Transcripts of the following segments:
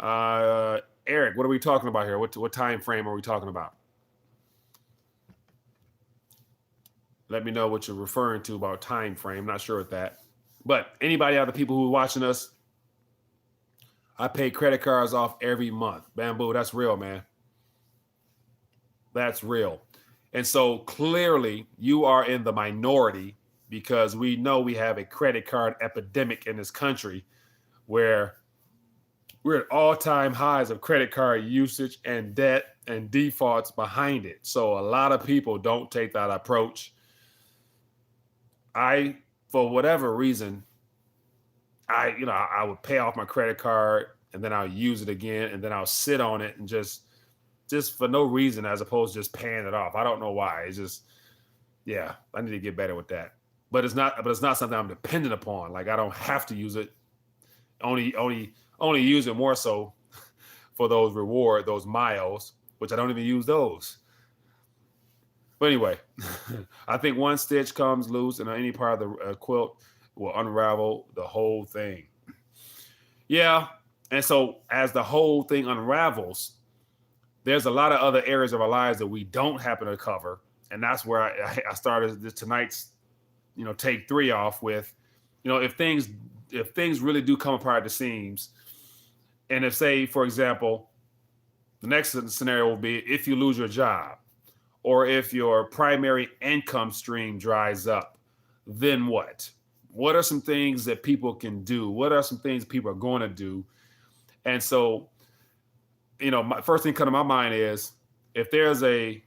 Eric, what are we talking about here? What time frame are we talking about? Let me know what you're referring to about time frame. Not sure with that. But anybody out of the people who are watching us, I pay credit cards off every month. Bamboo, that's real, man. That's real. And so clearly you are in the minority because we know we have a credit card epidemic in this country where we're at all-time highs of credit card usage and debt and defaults behind it. So a lot of people don't take that approach. For whatever reason, I would pay off my credit card and then I'll use it again and then I'll sit on it and just for no reason as opposed to just paying it off. I don't know why. It's just, yeah, I need to get better with that. But it's not something I'm dependent upon. Like I don't have to use it. Only use it more so for those miles, which I don't even use those. But anyway, I think one stitch comes loose and any part of the quilt will unravel the whole thing. Yeah. And so as the whole thing unravels, there's a lot of other areas of our lives that we don't happen to cover. And that's where I started tonight's, take 3 off with, if things really do come apart at the seams, and if, say, for example, the next scenario will be if you lose your job or if your primary income stream dries up, then what? What are some things that people can do? What are some things people are going to do? And so, my first thing coming to my mind is if there's a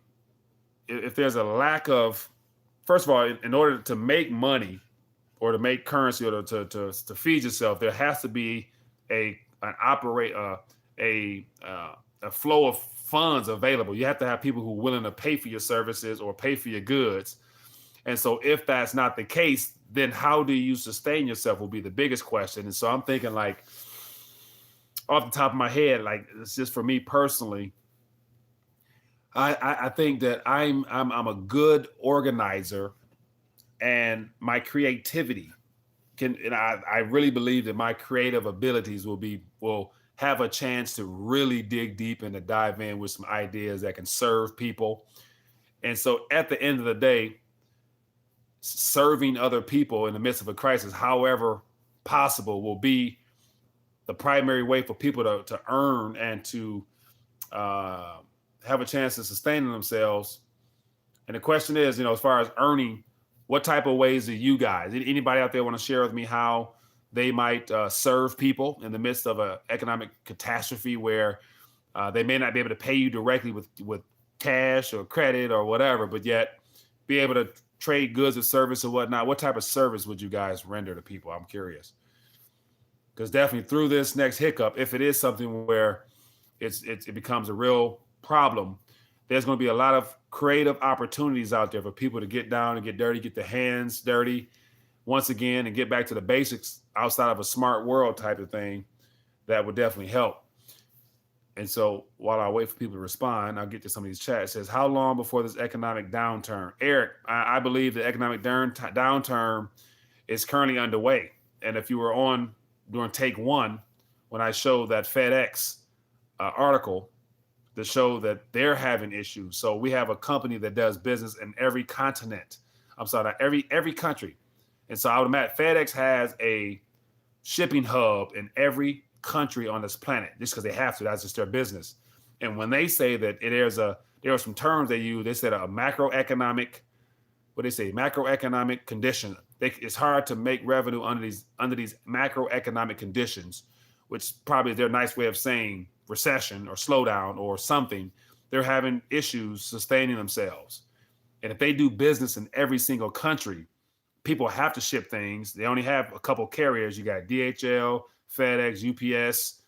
lack of, first of all, in order to make money or to make currency or to feed yourself, there has to be a flow of funds available. You have to have people who are willing to pay for your services or pay for your goods. And so if that's not the case, then how do you sustain yourself will be the biggest question. And so I'm thinking, like, off the top of my head, like, it's just for me personally, I think that I'm a good organizer, and my creativity I really believe that my creative abilities will have a chance to really dig deep and to dive in with some ideas that can serve people. And so at the end of the day, serving other people in the midst of a crisis, however possible, will be the primary way for people to earn and to have a chance to sustain themselves. And the question is, as far as earning, what type of ways do you guys, anybody out there want to share with me how they might serve people in the midst of an economic catastrophe where they may not be able to pay you directly with cash or credit or whatever, but yet be able to trade goods or service or whatnot? What type of service would you guys render to people? I'm curious. Because definitely through this next hiccup, if it is something where it becomes a real problem, there's going to be a lot of creative opportunities out there for people to get down and get dirty, get their hands dirty once again, and get back to the basics outside of a smart world type of thing. That would definitely help. And so while I wait for people to respond, I'll get to some of these chats. It says, how long before this economic downturn? Eric, I believe the economic downturn is currently underway. And if you were on during take 1, when I showed that FedEx article that showed that they're having issues. So we have a company that does business in every continent. I'm sorry, every country. And so I would imagine FedEx has a shipping hub in every country on this planet just because they have to. That's just their business. And when they say that there are some terms they use, they said a macroeconomic condition. It's hard to make revenue under these macroeconomic conditions, which probably is their nice way of saying recession or slowdown or something. They're having issues sustaining themselves. And if they do business in every single country, people have to ship things. They only have a couple carriers. You got DHL, FedEx, UPS,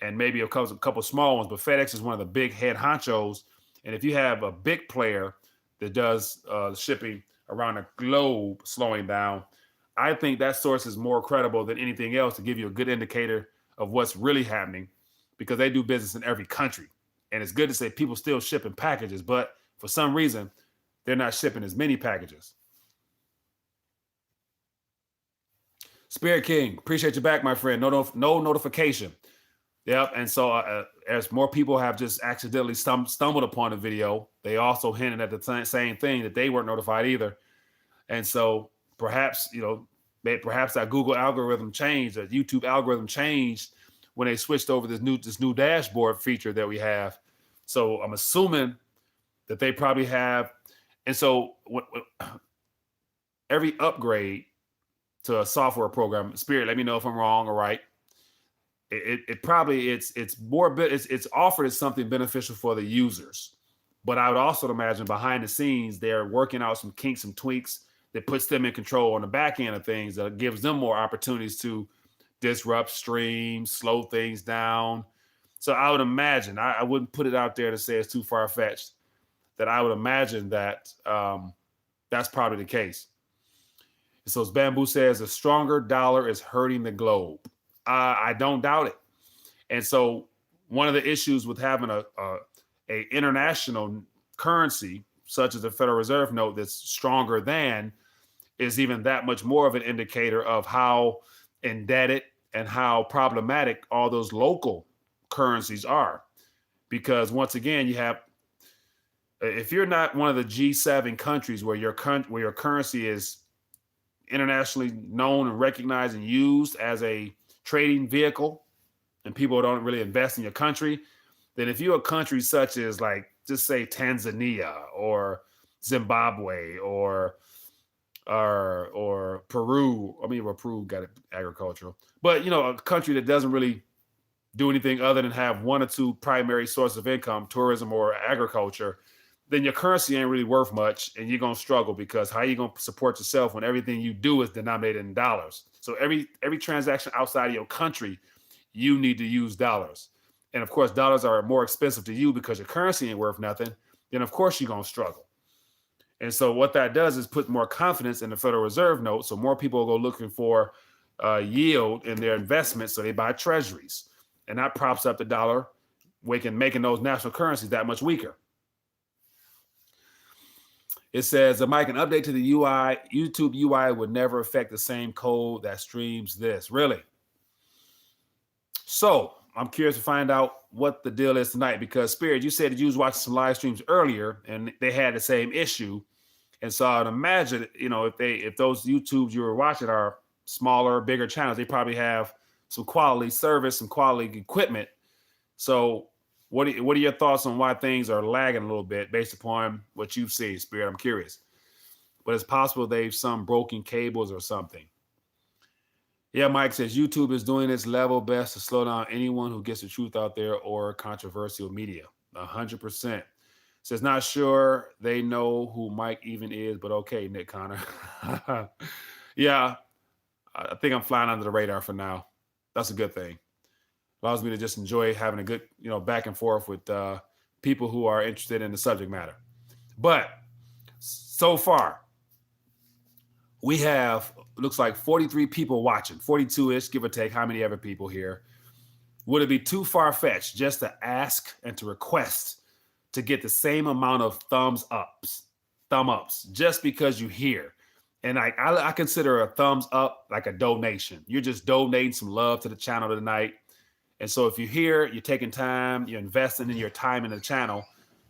and maybe a couple small ones. But FedEx is one of the big head honchos. And if you have a big player that does shipping around the globe slowing down, I think that source is more credible than anything else to give you a good indicator of what's really happening, because they do business in every country. And it's good to say people still shipping packages, but for some reason, they're not shipping as many packages. Spirit King, appreciate you back, my friend. No notification. Yep. And so as more people have just accidentally stumbled upon the video, they also hinted at the same thing, that they weren't notified either. And so perhaps, perhaps that Google algorithm changed, that YouTube algorithm changed when they switched over this new dashboard feature that we have. So I'm assuming that they probably have. And so every upgrade to a software program, Spirit, let me know if I'm wrong or right. It probably it's offered as something beneficial for the users, but I would also imagine behind the scenes they're working out some kinks, some tweaks that puts them in control on the back end of things, that gives them more opportunities to disrupt streams, slow things down. So I would imagine, I wouldn't put it out there to say it's too far fetched, that I would imagine that that's probably the case. So as Bamboo says, a stronger dollar is hurting the globe. I don't doubt it. And so one of the issues with having a international currency, such as the Federal Reserve note, that's stronger than, is even that much more of an indicator of how indebted and how problematic all those local currencies are. Because once again, you have, if you're not one of the G7 countries where your currency is internationally known and recognized and used as a trading vehicle, and people don't really invest in your country, then if you're a country such as, like, just say Tanzania or Zimbabwe or Peru. I mean, well, Peru got it agricultural, but a country that doesn't really do anything other than have one or two primary sources of income, tourism or agriculture, then your currency ain't really worth much, and you're gonna struggle, because how you gonna support yourself when everything you do is denominated in dollars? So every transaction outside of your country, you need to use dollars. And of course, dollars are more expensive to you because your currency ain't worth nothing. Then of course you're gonna struggle. And so what that does is put more confidence in the Federal Reserve note. So more people go looking for yield in their investments, so they buy treasuries, and that props up the dollar, making those national currencies that much weaker. It says, Mike, an update to the UI, YouTube UI would never affect the same code that streams this. Really? So I'm curious to find out what the deal is tonight, because Spirit, you said that you was watching some live streams earlier and they had the same issue. And so I'd imagine, if those YouTubes you were watching are smaller, bigger channels, they probably have some quality service, some quality equipment. So what are your thoughts on why things are lagging a little bit based upon what you've seen, Spirit? I'm curious. But it's possible they've some broken cables or something. Yeah, Mike says YouTube is doing its level best to slow down anyone who gets the truth out there or controversial media. 100%. Says not sure they know who Mike even is, but okay, Nick Connor. Yeah, I think I'm flying under the radar for now. That's a good thing. Allows me to just enjoy having a good, back and forth with people who are interested in the subject matter. But so far, we have, looks like 43 people watching, 42-ish, give or take. How many other people here? Would it be too far-fetched just to ask and to request to get the same amount of thumb ups, just because you hear? And I consider a thumbs up like a donation. You're just donating some love to the channel tonight. And so if you're here, you're taking time, you're investing in your time in the channel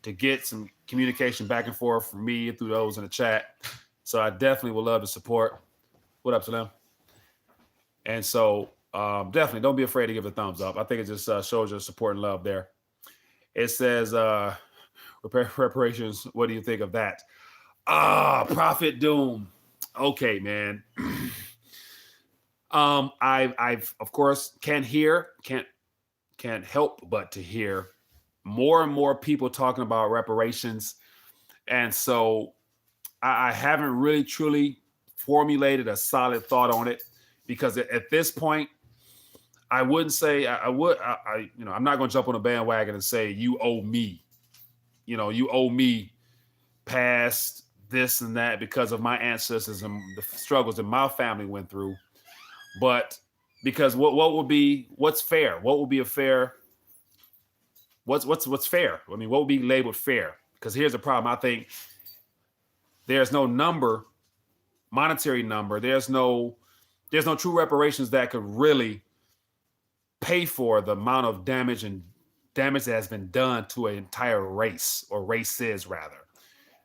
to get some communication back and forth from me through those in the chat. So I definitely would love to support. What up, Salim? And so definitely don't be afraid to give a thumbs up. I think it just shows your support and love there. It says, preparations, what do you think of that? Prophet Doom. Okay, man. I've of course can't help but to hear more and more people talking about reparations. And so I haven't really truly formulated a solid thought on it, because at this point, I wouldn't say I'm not going to jump on a bandwagon and say you owe me, you owe me past this and that because of my ancestors and the struggles that my family went through. But because what's fair? What would be a fair? What's fair? I mean, what would be labeled fair? Because here's the problem. I think there's no monetary number. There's no true reparations that could really pay for the amount of damage that has been done to an entire race, or races rather,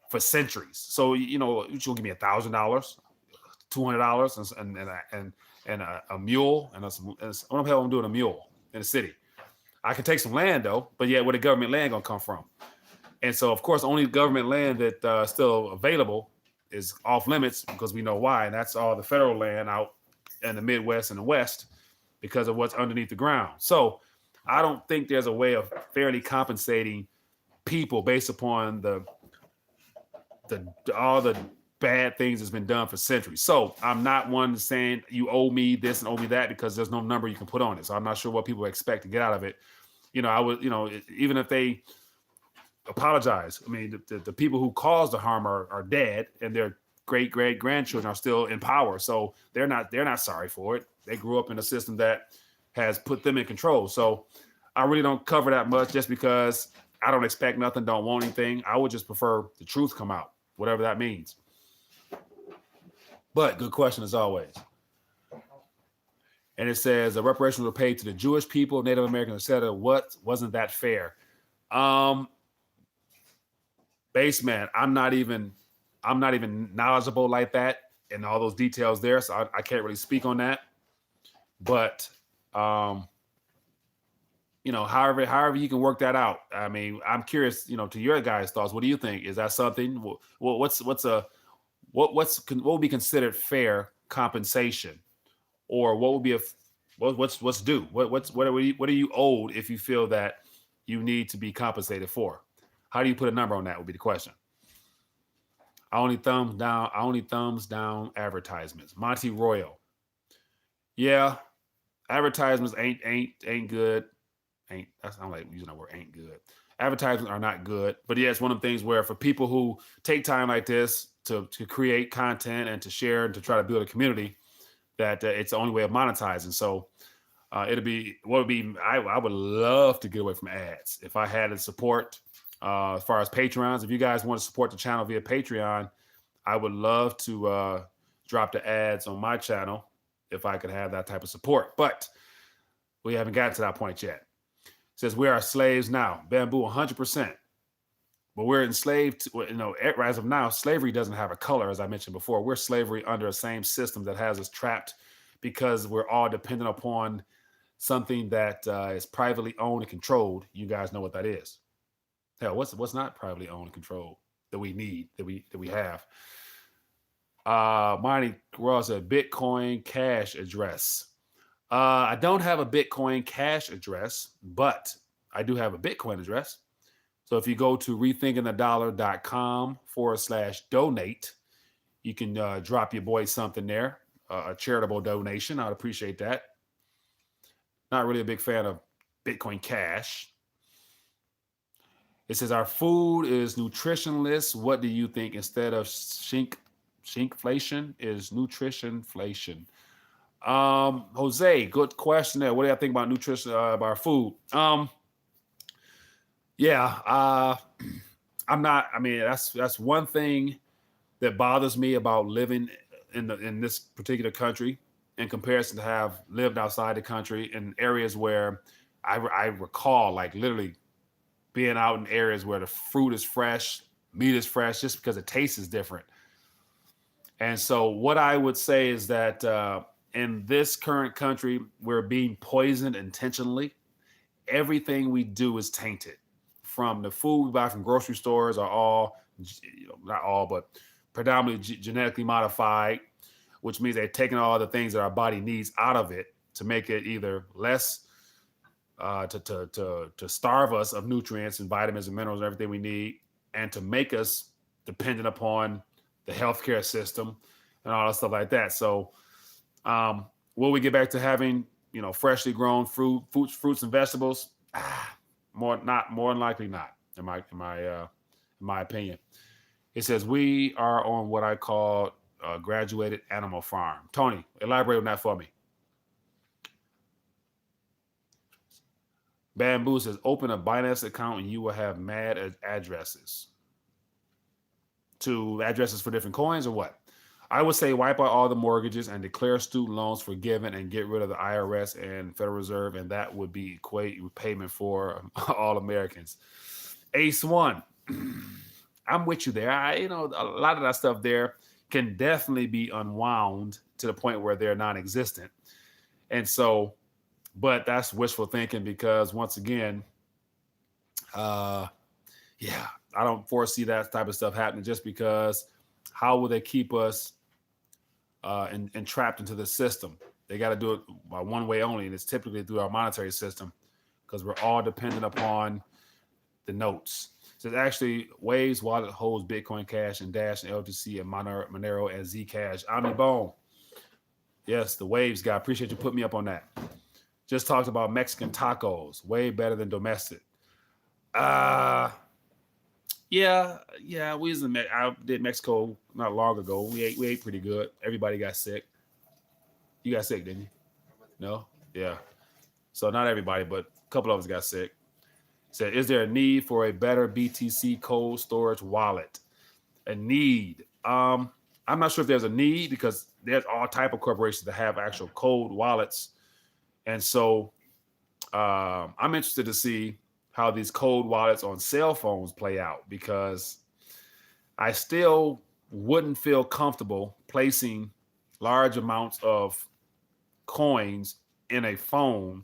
for centuries. So you'll give me $1,000, $200, and a mule, and what the hell I'm doing a mule in the city? I can take some land though, but yet where the government land gonna come from? And so, of course, only government land that still available is off limits, because we know why, and that's all the federal land out in the Midwest and the West because of what's underneath the ground. So I don't think there's a way of fairly compensating people based upon all the bad things that's been done for centuries. So I'm not one saying you owe me this and owe me that, because there's no number you can put on it. So I'm not sure what people expect to get out of it. I would, even if they apologize, I mean, the people who caused the harm are dead, and their great grandchildren are still in power. So they're not sorry for it. They grew up in a system that has put them in control. So I really don't cover that much, just because I don't expect nothing, don't want anything. I would just prefer the truth come out, whatever that means. But good question as always. And it says the reparations were paid to the Jewish people, Native Americans, etc. What wasn't that fair? Baseman, I'm not even knowledgeable like that and all those details there, so I can't really speak on that. But however you can work that out. I mean, I'm curious, to your guys' thoughts. What do you think? Is that something? What would be considered fair compensation, or what would be what's due? What are you owed if you feel that you need to be compensated for? How do you put a number on that? Would be the question. I only thumbs down advertisements. Monty Royal. Yeah, advertisements ain't good. I don't like using that word, ain't good. Advertisements are not good. But yeah, it's one of the things where for people who take time like this to create content and to share and to try to build a community, that it's the only way of monetizing. So I would love to get away from ads. If I had the support, as far as Patreons, if you guys want to support the channel via Patreon, I would love to drop the ads on my channel if I could have that type of support. But we haven't gotten to that point yet. It says we are slaves now. Bamboo, 100%. But we're enslaved. As of now, slavery doesn't have a color, as I mentioned before. We're slavery under the same system that has us trapped, because we're all dependent upon something that is privately owned and controlled. You guys know what that is. Hell, what's not privately owned and controlled that we need, that we have? Marty Ross said Bitcoin Cash address. I don't have a Bitcoin Cash address, but I do have a Bitcoin address. So if you go to rethinkingthedollar.com/donate, you can drop your boy something there, a charitable donation. I'd appreciate that. Not really a big fan of Bitcoin Cash. It says our food is nutritionless. What do you think? Instead of shinkflation is nutritionflation. Jose, good question there. What do you think about nutrition, about our food? I'm not. I mean, that's one thing that bothers me about living in this particular country in comparison to have lived outside the country in areas where I recall, like, literally being out in areas where the fruit is fresh, meat is fresh, just because the taste is different. And so what I would say is that in this current country, we're being poisoned intentionally. Everything we do is tainted. From the food we buy from grocery stores are all, not all, but predominantly genetically modified, which means they're taking all the things that our body needs out of it to make it either less, to starve us of nutrients and vitamins and minerals and everything we need, and to make us dependent upon the healthcare system and all that stuff like that. So will we get back to having, freshly grown fruits and vegetables? More than likely not, in my opinion. It says we are on what I call a graduated animal farm. Tony, elaborate on that for me. Bamboo says open a Binance account and you will have mad addresses. To addresses for different coins or what? I would say wipe out all the mortgages and declare student loans forgiven and get rid of the IRS and Federal Reserve, and that would be equate payment for all Americans. Ace One, I'm with you there. A lot of that stuff there can definitely be unwound to the point where they're non-existent. And so, but that's wishful thinking because once again, yeah, I don't foresee that type of stuff happening just because how will they keep us entrapped into the system? They got to do it by one way only, and it's typically through our monetary system because we're all dependent upon the notes. So it's actually Waves wallet holds Bitcoin Cash and Dash and LTC and Monero and Zcash. Omnibone. Yes, the Waves guy. Appreciate you putting me up on that. Just talked about Mexican tacos. Way better than domestic. Yeah. I did Mexico not long ago. We ate pretty good. Everybody got sick. You got sick, didn't you? No? Yeah. So not everybody, but a couple of us got sick. Said, is there a need for a better BTC cold storage wallet? A need. I'm not sure if there's a need because there's all type of corporations that have actual cold wallets. And so I'm interested to see how these cold wallets on cell phones play out because I still wouldn't feel comfortable placing large amounts of coins in a phone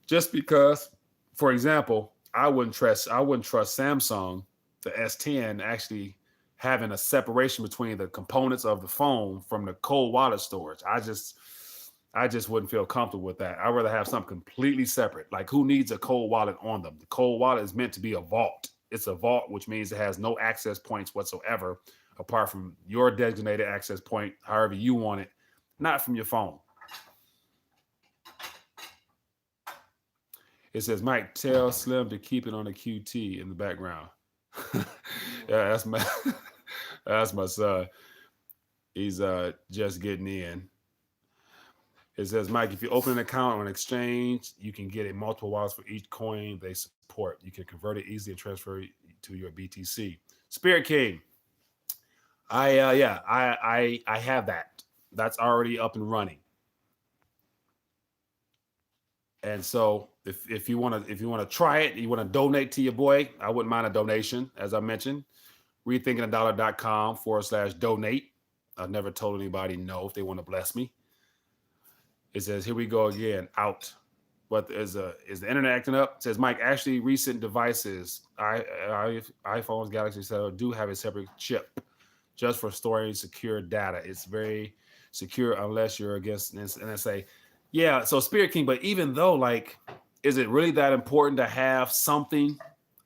just because, for example, I wouldn't trust Samsung, the S10, actually having a separation between the components of the phone from the cold wallet storage. I just wouldn't feel comfortable with that. I'd rather have something completely separate. Like who needs a cold wallet on them? The cold wallet is meant to be a vault. It's a vault, which means it has no access points whatsoever, apart from your designated access point, however you want it, not from your phone. It says, Mike, tell Slim to keep it on the QT in the background. Yeah, that's my son. He's just getting in. It says, Mike, if you open an account on exchange, you can get a multiple wallets for each coin they support. You can convert it easily and transfer it to your BTC. Spirit King. I have that. That's already up and running. And so if you want to try it, you want to donate to your boy, I wouldn't mind a donation, as I mentioned. RethinkingTheDollar.com/donate. I've never told anybody no if they want to bless me. It says, here we go again, out. But is the internet acting up? It says, Mike, actually recent devices, iPhones, Galaxy, etc., do have a separate chip just for storing secure data. It's very secure unless you're against NSA. Yeah, so Spirit King, but even though, like, is it really that important to have something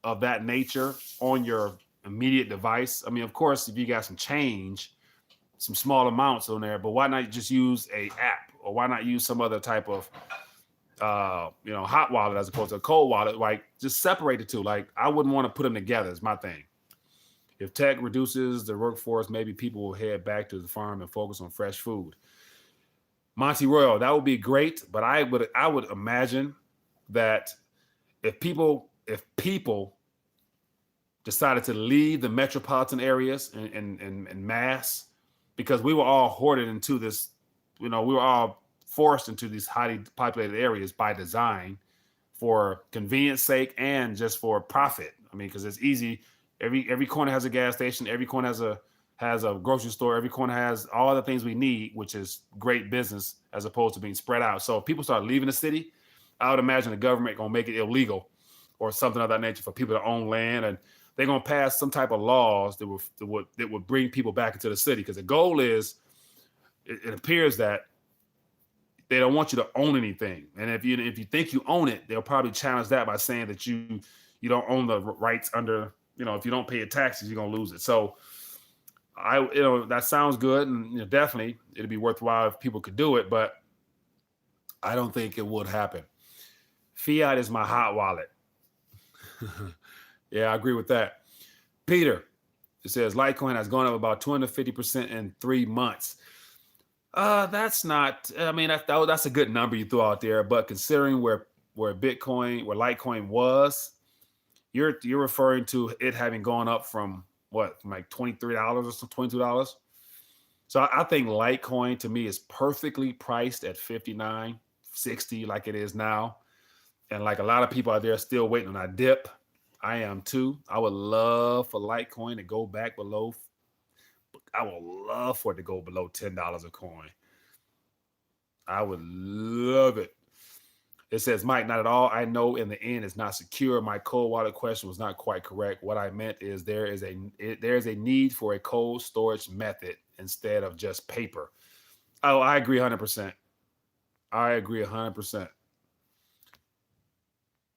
of that nature on your immediate device? I mean, of course, if you got some change, some small amounts on there, but why not just use a app, or why not use some other type of hot wallet as opposed to a cold wallet? Like, just separate the two. Like, I wouldn't want to put them together is my thing. If tech reduces the workforce, maybe people will head back to the farm and focus on fresh food. Monty Royal, that would be great, but I would imagine that if people decided to leave the metropolitan areas and mass, because we were all hoarded into this, we were all forced into these highly populated areas by design for convenience sake and just for profit. I mean, because it's easy. Every corner has a gas station. Every corner has a grocery store. Every corner has all the things we need, which is great business as opposed to being spread out. So if people start leaving the city, I would imagine the government going to make it illegal or something of that nature for people to own land. And they're going to pass some type of laws that would bring people back into the city. Because the goal is, it appears that they don't want you to own anything. And if you think you own it, they'll probably challenge that by saying that you don't own the rights under, if you don't pay your taxes, you're going to lose it. So that sounds good, and definitely it'd be worthwhile if people could do it, but I don't think it would happen. Fiat is my hot wallet. Yeah, I agree with that. Peter, it says Litecoin has gone up about 250% in 3 months. That's not. I mean, that's a good number you threw out there, but considering where Litecoin was, you're referring to it having gone up from what, from like $23 or $22. So I think Litecoin to me is perfectly priced at 59.60 like it is now. And like a lot of people out there still waiting on that dip. I am too. I would love for Litecoin to go back below. I would love for it to go below $10 a coin. I would love it. It says, Mike, not at all. I know in the end it's not secure. My cold wallet question was not quite correct. What I meant is there is a need for a cold storage method instead of just paper. Oh, I agree 100%. I agree 100%.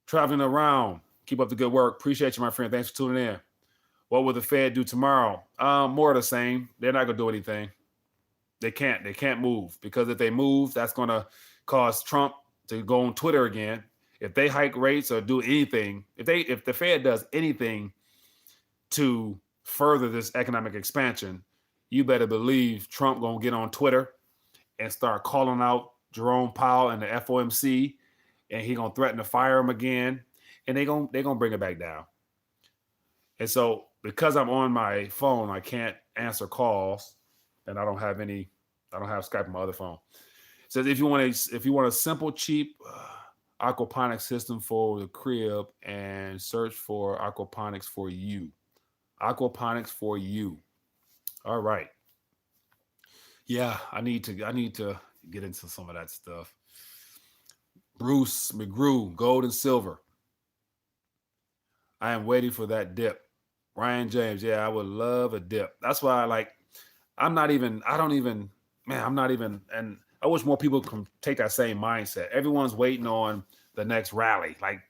Traveling around. Keep up the good work. Appreciate you, my friend. Thanks for tuning in. What will the Fed do tomorrow? More of the same. They're not going to do anything. They can't. They can't move, because if they move, that's going to cause Trump to go on Twitter again. If they hike rates or do anything, if the Fed does anything to further this economic expansion, you better believe Trump going to get on Twitter and start calling out Jerome Powell and the FOMC, and he going to threaten to fire him again, and they're going to bring it back down. And so because I'm on my phone, I can't answer calls, and I don't have Skype on my other phone. It says if you want a simple, cheap aquaponics system for the crib, and search for aquaponics for you. Aquaponics for you. All right. Yeah, I need to get into some of that stuff. Bruce McGrew, gold and silver. I am waiting for that dip. Ryan James, yeah, I would love a dip. That's why and I wish more people can take that same mindset. Everyone's waiting on the next rally. Like,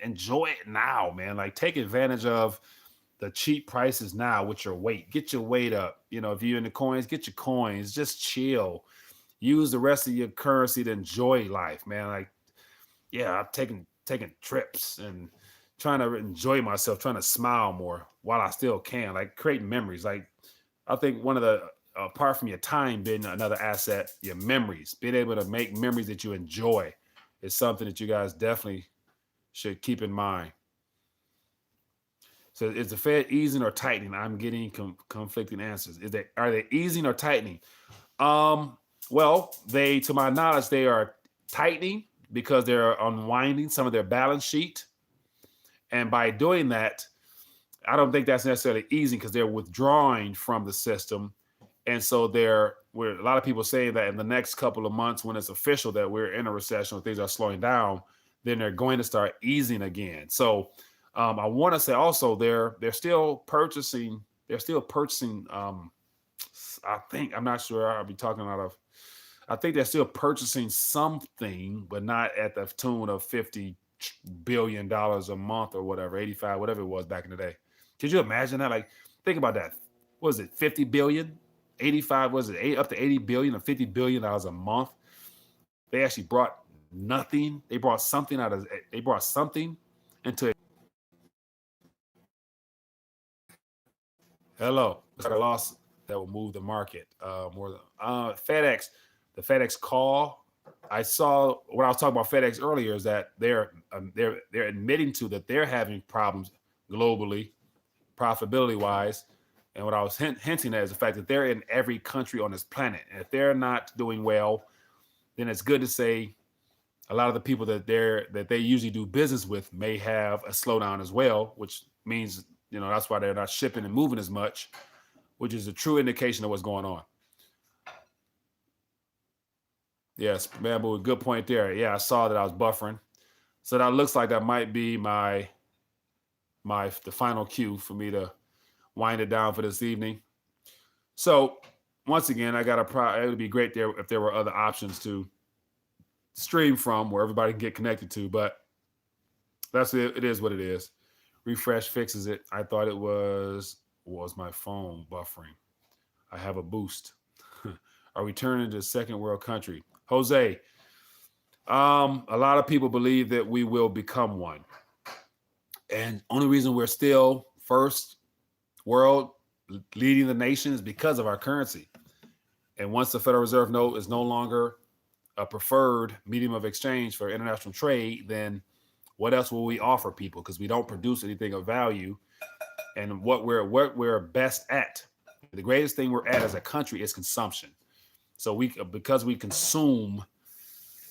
enjoy it now, man. Like, take advantage of the cheap prices now with your weight. Get your weight up. If you're in the coins, get your coins. Just chill. Use the rest of your currency to enjoy life, man. Like, yeah, I'm taking trips and trying to enjoy myself, trying to smile more while I still can. Like, creating memories. Like, I think one of the, apart from your time being another asset, your memories, being able to make memories that you enjoy is something that you guys definitely should keep in mind. So is the Fed easing or tightening? I'm getting conflicting answers. Are they easing or tightening? Well, to my knowledge, they are tightening because they're unwinding some of their balance sheet. And by doing that, I don't think that's necessarily easing, because they're withdrawing from the system. And so a lot of people saying that in the next couple of months, when it's official that we're in a recession or things are slowing down, then they're going to start easing again. So I want to say also they're still purchasing. I think, I'm not sure. I'll be talking out of. I think they're still purchasing something, but not at the tune of $50 billion a month or whatever, 85, whatever it was back in the day. Could you imagine that? Like, think about that. What was it, 50 billion? 85, was it up to 80 billion or $50 billion a month? They actually brought nothing. They brought something into it. Hello. It's a loss that will move the market more than FedEx. The FedEx call. I saw when I was talking about FedEx earlier is that they're admitting to that they're having problems globally, profitability wise. And what I was hinting at is the fact that they're in every country on this planet. And if they're not doing well, then it's good to say a lot of the people that they usually do business with may have a slowdown as well, which means, that's why they're not shipping and moving as much, which is a true indication of what's going on. Yes, Bamboo, good point there. Yeah, I saw that I was buffering. So that looks like that might be the final cue for me to wind it down for this evening. So once again, it would be great there if there were other options to stream from where everybody can get connected to, but that's it. It is what it is. Refresh fixes it. I thought it was my phone buffering. I have a boost. Are we turning to a second world country? Jose, a lot of people believe that we will become one. And only reason we're still first world leading the nation is because of our currency. And once the Federal Reserve note is no longer a preferred medium of exchange for international trade, then what else will we offer people? Because we don't produce anything of value. And what we're best at The greatest thing we're at as a country is consumption. So because we consume,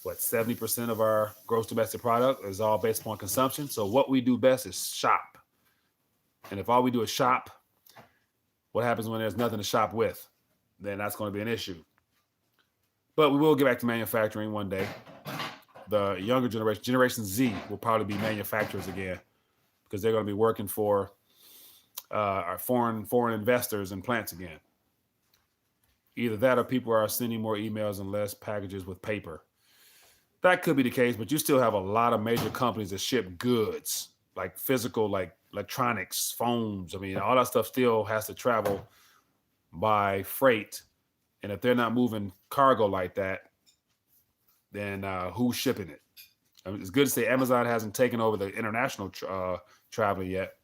70% of our gross domestic product is all based upon consumption. So what we do best is shop. And if all we do is shop, what happens when there's nothing to shop with? Then that's going to be an issue. But we will get back to manufacturing one day. The younger generation, Generation Z, will probably be manufacturers again because they're going to be working for our foreign investors and plants again. Either that or people are sending more emails and less packages with paper. That could be the case, but you still have a lot of major companies that ship goods, like physical, like electronics, phones. I mean, all that stuff still has to travel by freight. And if they're not moving cargo like that, then who's shipping it? I mean, it's good to say Amazon hasn't taken over the international traveling yet.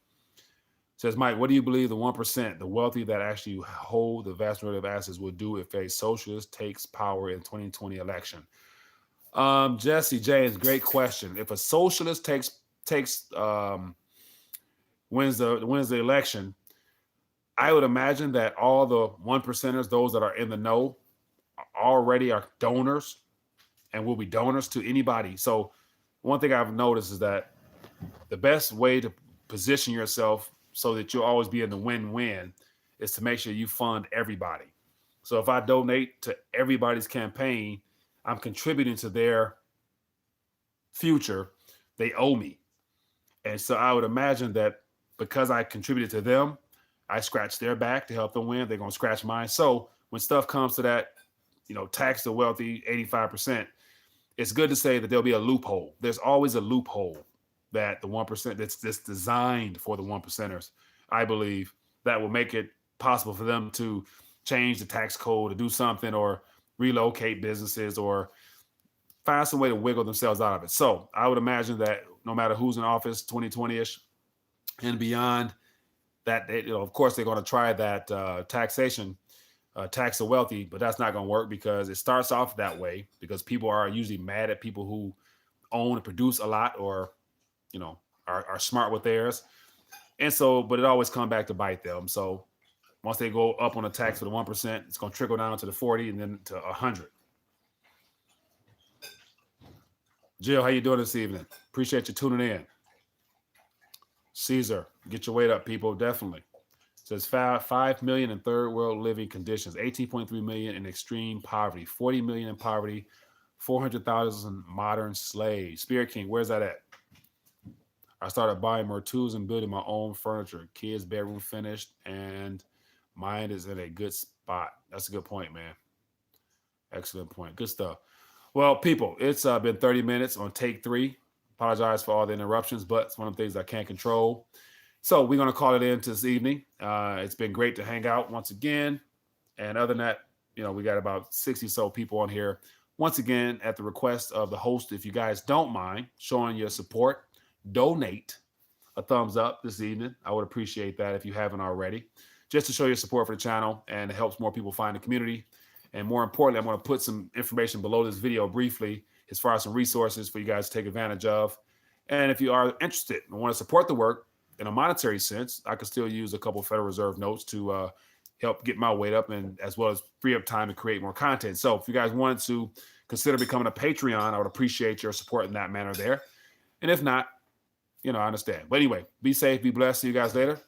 Says, Mike, what do you believe the 1%, the wealthy that actually hold the vast majority of assets, will do if a socialist takes power in 2020 election? Jesse James, great question. If a socialist wins the election, I would imagine that all the 1%ers, those that are in the know, already are donors and will be donors to anybody. So one thing I've noticed is that the best way to position yourself so that you'll always be in the win-win is to make sure you fund everybody. So if I donate to everybody's campaign, I'm contributing to their future. They owe me. And so I would imagine that because I contributed to them, I scratch their back to help them win. They're going to scratch mine. So when stuff comes to that, tax the wealthy 85%, it's good to say that there'll be a loophole. There's always a loophole that the 1% that's designed for the 1%ers, I believe, that will make it possible for them to change the tax code, to do something, or relocate businesses, or find some way to wiggle themselves out of it. So I would imagine that no matter who's in office, 2020-ish and beyond, that of course they're going to try that taxation, tax the wealthy, but that's not going to work because it starts off that way because people are usually mad at people who own and produce a lot, or are smart with theirs. And so, but it always comes back to bite them. So once they go up on the tax for the 1%, it's going to trickle down to the 40 and then to 100. Jill, how you doing this evening? Appreciate you tuning in. Caesar, get your weight up, people. Definitely. It says 5 million in third world living conditions, 18.3 million in extreme poverty, 40 million in poverty, 400,000 modern slaves. Spirit King, where's that at? I started buying more tools and building my own furniture. Kids' bedroom finished, and mine is in a good spot. That's a good point, man. Excellent point. Good stuff. Well, people, it's been 30 minutes on take 3. Apologize for all the interruptions, but it's one of the things I can't control. So we're going to call it in this evening. It's been great to hang out once again. And other than that, we got about 60 or so people on here. Once again, at the request of the host, if you guys don't mind showing your support, donate a thumbs up this evening. I would appreciate that if you haven't already, just to show your support for the channel, and it helps more people find the community. And more importantly, I'm going to put some information below this video briefly as far as some resources for you guys to take advantage of. And if you are interested and want to support the work in a monetary sense, I could still use a couple of Federal Reserve notes to help get my weight up, and as well as free up time to create more content. So if you guys wanted to consider becoming a Patreon, I would appreciate your support in that manner there. And if not, I understand. But anyway, be safe, be blessed. See you guys later.